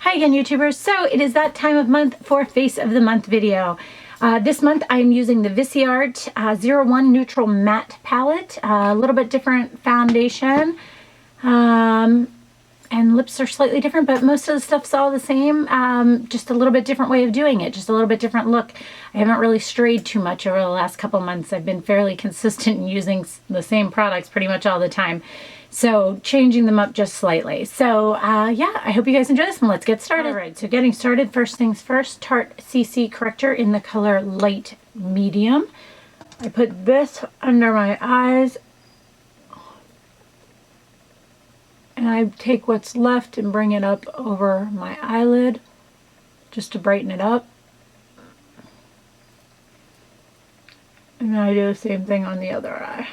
Hi again, YouTubers. So it is that time of month for Face of the Month video. This month I'm using the Viseart 01 Neutral Matte Palette. A little bit different foundation. And lips are slightly different, but most of the stuff's all the same. Just a little bit different way of doing it. Just a little bit different look. I haven't really strayed too much over the last couple months. I've been fairly consistent in using the same products pretty much all the time. So changing them up just slightly. So yeah, I hope you guys enjoy this and let's get started. All right, so getting started, first things first, Tarte CC Corrector in the color Light Medium. I put this under my eyes and I take what's left and bring it up over my eyelid just to brighten it up. And then I do the same thing on the other eye.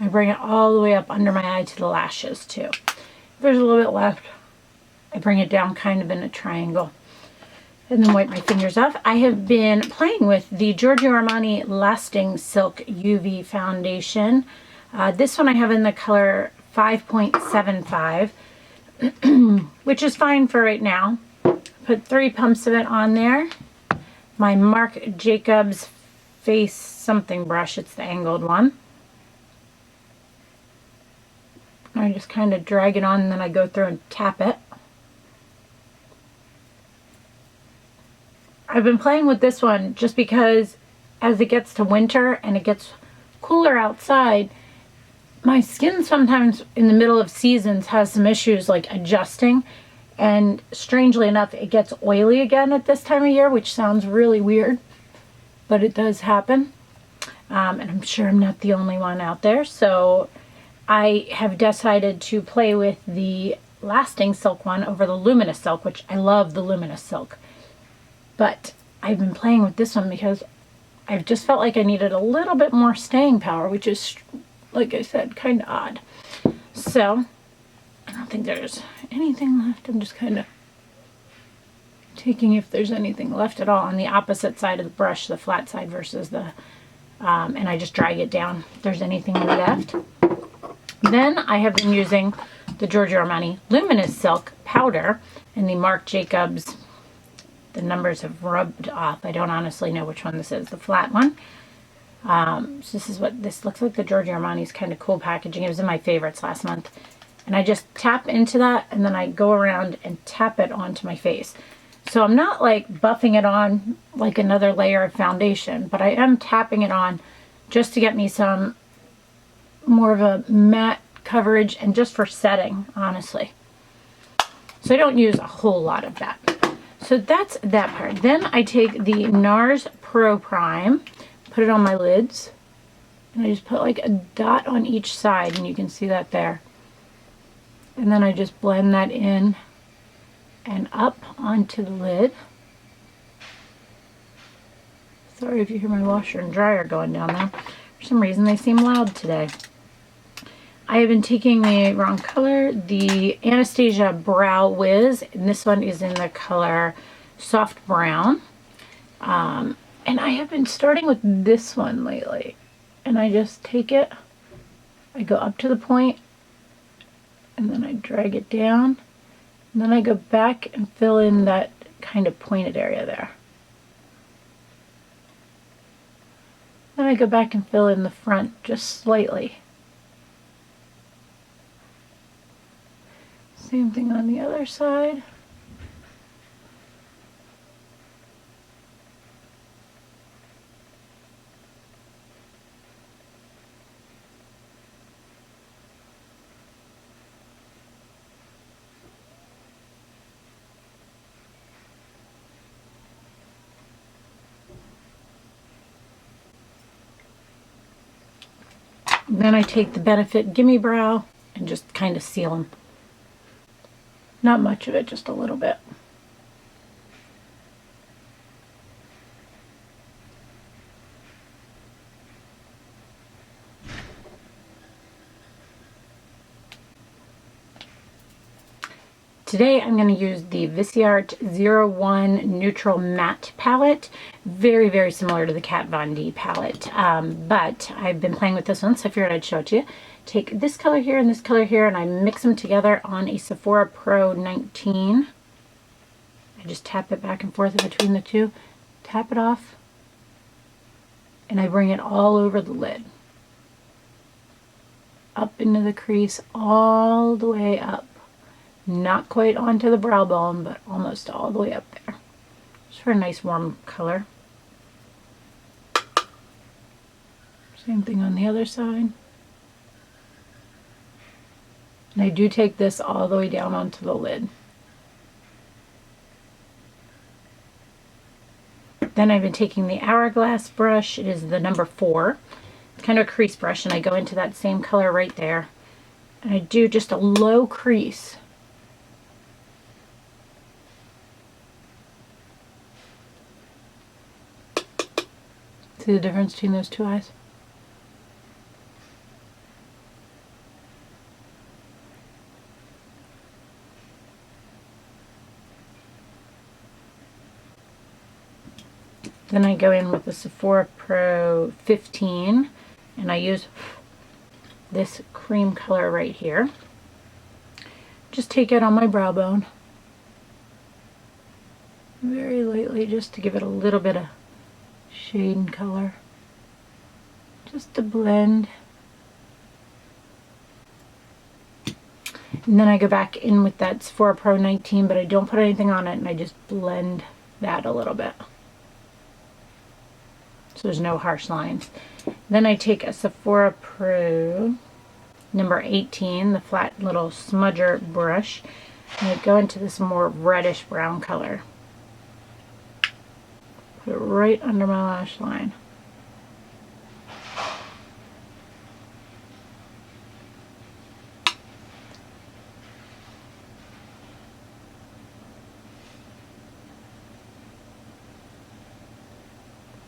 I bring it all the way up under my eye to the lashes too. If there's a little bit left, I bring it down kind of in a triangle. And then wipe my fingers off. I have been playing with the Giorgio Armani Lasting Silk UV Foundation. This one I have in the color 5.75, which is fine for right now. Put 3 pumps of it on there. My Marc Jacobs Face something brush, it's the angled one. I just kind of drag it on and then I go through and tap it. I've been playing with this one just because as it gets to winter and it gets cooler outside, my skin sometimes in the middle of seasons has some issues like adjusting, and strangely enough it gets oily again at this time of year, which sounds really weird, but it does happen. And I'm sure I'm not the only one out there, so I have decided to play with the Lasting Silk one over the Luminous Silk, which I love the Luminous Silk. But I've been playing with this one because I've just felt like I needed a little bit more staying power, which is, like I said, kind of odd. So I don't think there's anything left. I'm just kind of taking if there's anything left at all on the opposite side of the brush, the flat side versus the, and I just drag it down if there's anything left. Then I have been using the Giorgio Armani Luminous Silk powder and the Marc Jacobs. The numbers have rubbed off. I don't honestly know which one this is, the flat one. So this is what this looks like. The Giorgio Armani's kind of cool packaging. It was in my favorites last month. And I just tap into that and then I go around and tap it onto my face. So I'm not like buffing it on like another layer of foundation, but I am tapping it on just to get me some more of a matte coverage and just for setting, honestly. So I don't use a whole lot of that. So that's that part. Then I take the NARS Pro Prime, put it on my lids, and I just put like a dot on each side, and you can see that there. And then I just blend that in and up onto the lid. Sorry if you hear my washer and dryer going down there. For some reason they seem loud today. I have been taking the wrong color, the Anastasia Brow Wiz, and this one is in the color Soft Brown. And I have been starting with this one lately. And I just take it, I go up to the point, and then I drag it down, and then I go back and fill in that kind of pointed area there. Then I go back and fill in the front just slightly. Same thing on the other side. Then I take the Benefit Gimmee Brow and just kind of seal them. Not much of it, just a little bit. Today I'm going to use the Viseart 01 Neutral Matte Palette. Very, very similar to the Kat Von D palette. But I've been playing with this one, so I figured I'd show it to you. Take this color here and this color here, and I mix them together on a Sephora Pro 19. I just tap it back and forth between the two. Tap it off. And I bring it all over the lid. Up into the crease, all the way up. Not quite onto the brow bone, but almost all the way up there. Just for a nice warm color. Same thing on the other side. And I do take this all the way down onto the lid. Then I've been taking the Hourglass brush. It is the number 4. It's kind of a crease brush, and I go into that same color right there. And I do just a low crease. See the difference between those two eyes? Then I go in with the Sephora Pro 15, and I use this cream color right here. Just take it on my brow bone. Very lightly, just to give it a little bit of shade and color. Just to blend. And then I go back in with that Sephora Pro 19, but I don't put anything on it, and I just blend that a little bit. So there's no harsh lines. Then I take a Sephora Pro number 18, the flat little smudger brush, and I go into this more reddish brown color. Put it right under my lash line.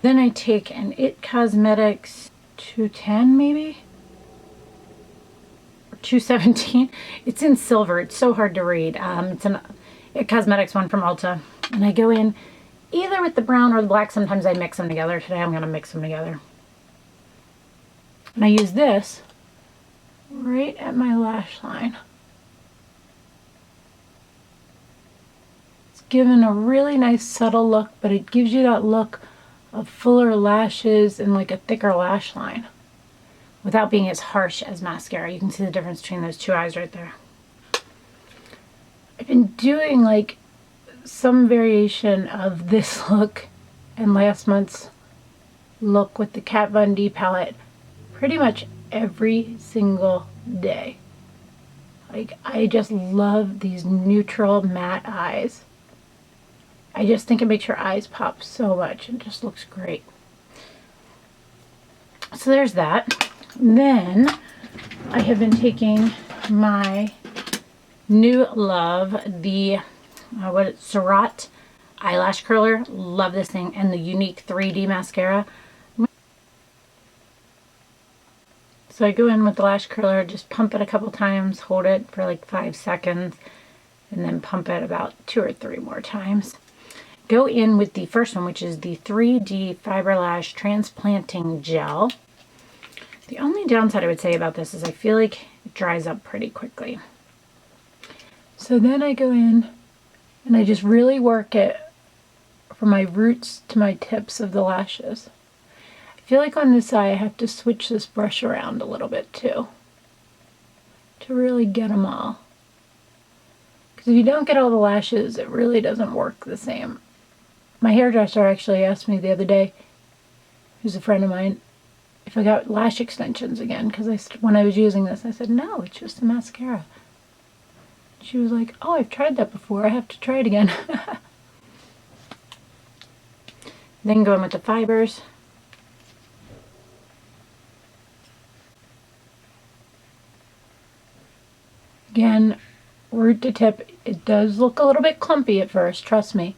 Then I take an It Cosmetics 210 maybe? Or 217. It's in silver. It's so hard to read. It's an It Cosmetics one from Ulta. And I go in either with the brown or the black. Sometimes I mix them together. Today I'm going to mix them together. And I use this right at my lash line. It's given a really nice subtle look, but it gives you that look of fuller lashes and like a thicker lash line without being as harsh as mascara. You can see the difference between those two eyes right there. I've been doing like some variation of this look and last month's look with the Kat Von D palette pretty much every single day. Like, I just love these neutral matte eyes. I just think it makes your eyes pop so much and just looks great. So there's that. Then I have been taking my new love, the Surat eyelash curler. Love this thing, and the Younique 3D mascara. So I go in with the lash curler, just pump it a couple times, hold it for like 5 seconds, and then pump it about 2 or 3 more times. Go in with the first one, which is the 3D Fiber Lash Transplanting Gel. The only downside I would say about this is I feel like it dries up pretty quickly. So then I go in and I just really work it from my roots to my tips of the lashes. I feel like on this eye I have to switch this brush around a little bit too, to really get them all. Because if you don't get all the lashes, it really doesn't work the same. My hairdresser actually asked me the other day, who's a friend of mine, if I got lash extensions again, because when I was using this, I said, no, it's just a mascara. She was like, oh, I've tried that before, I have to try it again. Then go in with the fibers. Again, root to tip, it does look a little bit clumpy at first, trust me.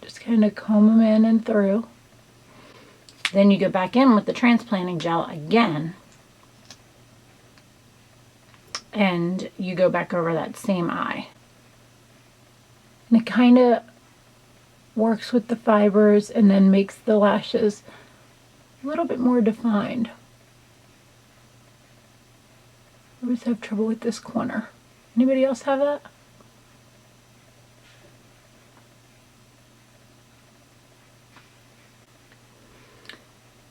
Just kind of comb them in and through. Then you go back in with the transplanting gel again. and you go back over that same eye. And it kind of works with the fibers and then makes the lashes a little bit more defined. I always have trouble with this corner. Anybody else have that?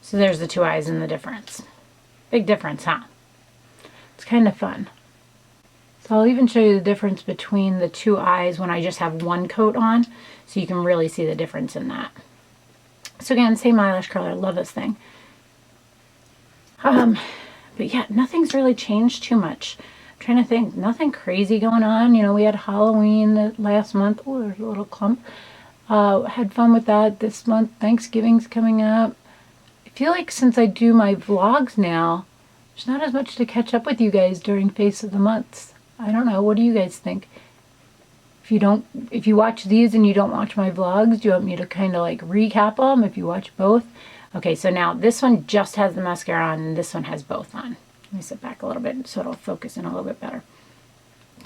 So there's the two eyes and the difference. Big difference, huh? It's kind of fun. So I'll even show you the difference between the two eyes when I just have one coat on, so you can really see the difference in that. So again, same eyelash curler. I love this thing. But yeah, nothing's really changed too much. I'm trying to think. Nothing crazy going on. You know, we had Halloween last month. Oh, there's a little clump. Had fun with that this month. Thanksgiving's coming up. I feel like since I do my vlogs now, there's not as much to catch up with you guys during Face of the Months. I don't know. What do you guys think? If you watch these and you don't watch my vlogs, do you want me to kind of like recap them if you watch both? Okay, so now this one just has the mascara on and this one has both on. Let me sit back a little bit so it'll focus in a little bit better.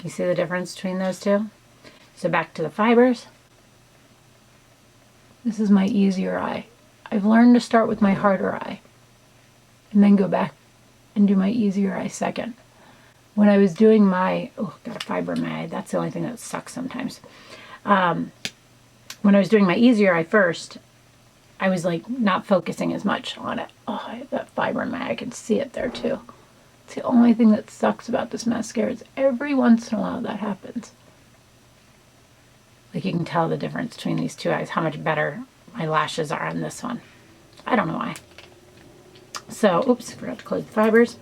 You see the difference between those two? So back to the fibers. This is my easier eye. I've learned to start with my harder eye and then go back and do my easier eye second. When I was doing my, oh, got a fiber in my eye. That's the only thing that sucks sometimes. When I was doing my easier eye first, I was like not focusing as much on it. Oh, I have that fiber in my eye. I can see it there too. It's the only thing that sucks about this mascara is every once in a while that happens. Like you can tell the difference between these two eyes, how much better my lashes are on this one. I don't know why. So, oops, forgot to close the fibers.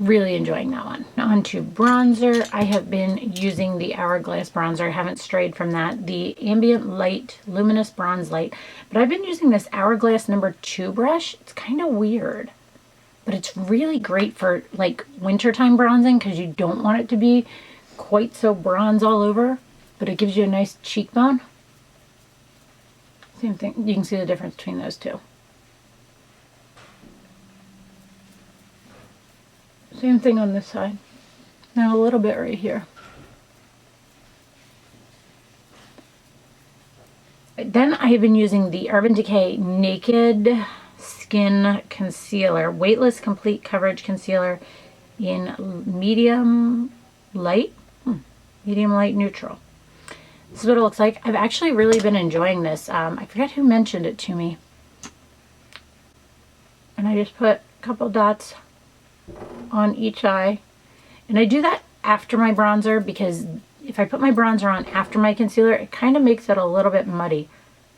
Really enjoying that one. Now on to bronzer. I have been using the Hourglass bronzer. I haven't strayed from that. The Ambient Light Luminous Bronze Light. But I've been using this Hourglass number 2 brush. It's kind of weird. But it's really great for like wintertime bronzing because you don't want it to be quite so bronze all over. But it gives you a nice cheekbone. Same thing. You can see the difference between those two. Same thing on this side. Now a little bit right here. Then I have been using the Urban Decay Naked Skin Concealer, Weightless Complete Coverage Concealer in medium light, medium light neutral. This is what it looks like. I've actually really been enjoying this. I forget who mentioned it to me. And I just put a couple dots on each eye. And I do that after my bronzer because if I put my bronzer on after my concealer, it kind of makes it a little bit muddy.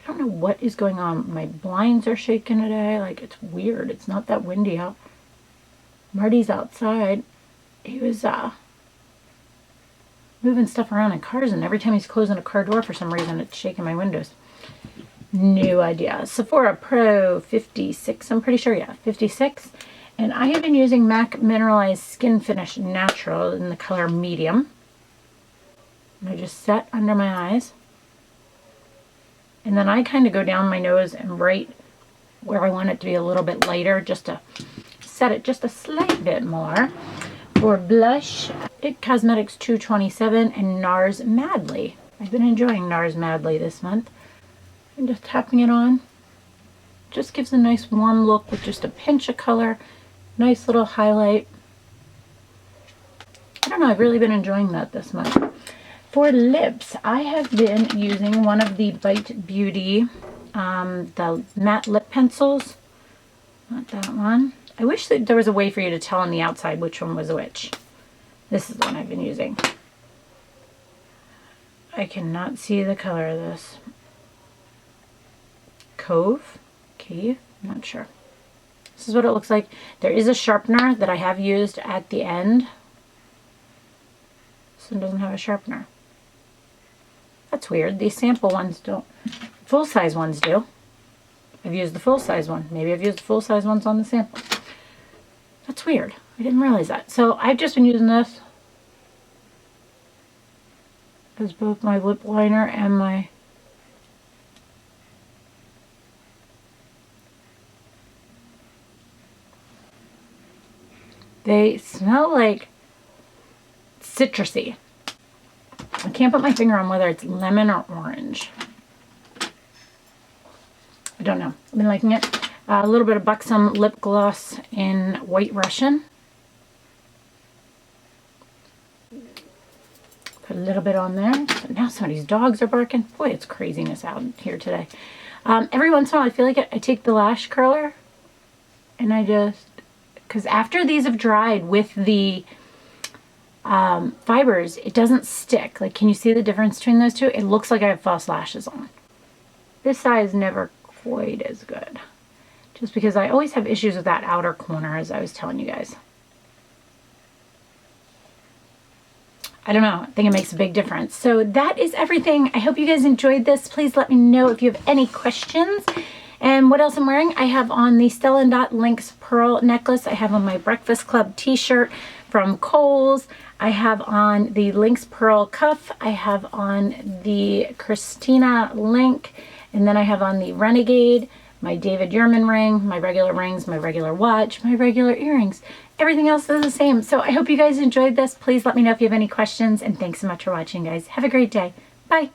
I don't know what is going on. My blinds are shaking today. Like, it's weird. It's not that windy out. Marty's outside. He was moving stuff around in cars, and every time he's closing a car door for some reason, it's shaking my windows. No idea. Sephora Pro 56. I'm pretty sure, yeah, 56. And I have been using MAC Mineralized Skin Finish Natural in the color medium. And I just set under my eyes. And then I kind of go down my nose and right where I want it to be a little bit lighter, just to set it just a slight bit more. For blush, IT Cosmetics 227 and NARS Madly. I've been enjoying NARS Madly this month. I'm just tapping it on. Just gives a nice warm look with just a pinch of color. Nice little highlight. I don't know, I've really been enjoying that this month. For lips, I have been using one of the Bite Beauty, the matte lip pencils. Not that one. I wish that there was a way for you to tell on the outside which one was which. This is the one I've been using. I cannot see the color of this. Cave? Not sure. This is what it looks like. There is a sharpener that I have used at the end. This one doesn't have a sharpener. That's weird. These sample ones don't. Full-size ones do. I've used the full-size one. Maybe I've used the full-size ones on the sample. That's weird. I didn't realize that. So I've just been using this as both my lip liner and my they smell like citrusy. I can't put my finger on whether it's lemon or orange. I don't know. I've been liking it. A little bit of Buxom lip gloss in White Russian. Put a little bit on there. So now somebody's dogs are barking. Boy, it's craziness out here today. Every once in a while, I feel like I take the lash curler and I just, because after these have dried with the fibers, it doesn't stick. Like, can you see the difference between those two? It looks like I have false lashes on. This side is never quite as good, just because I always have issues with that outer corner, as I was telling you guys. I don't know. I think it makes a big difference. So that is everything. I hope you guys enjoyed this. Please let me know if you have any questions. And what else I'm wearing? I have on the Stella & Dot Lynx Pearl necklace. I have on my Breakfast Club t-shirt from Kohl's. I have on the Lynx Pearl cuff. I have on the Christina Link. And then I have on the Renegade, my David Yurman ring, my regular rings, my regular watch, my regular earrings. Everything else is the same. So I hope you guys enjoyed this. Please let me know if you have any questions. And thanks so much for watching, guys. Have a great day. Bye.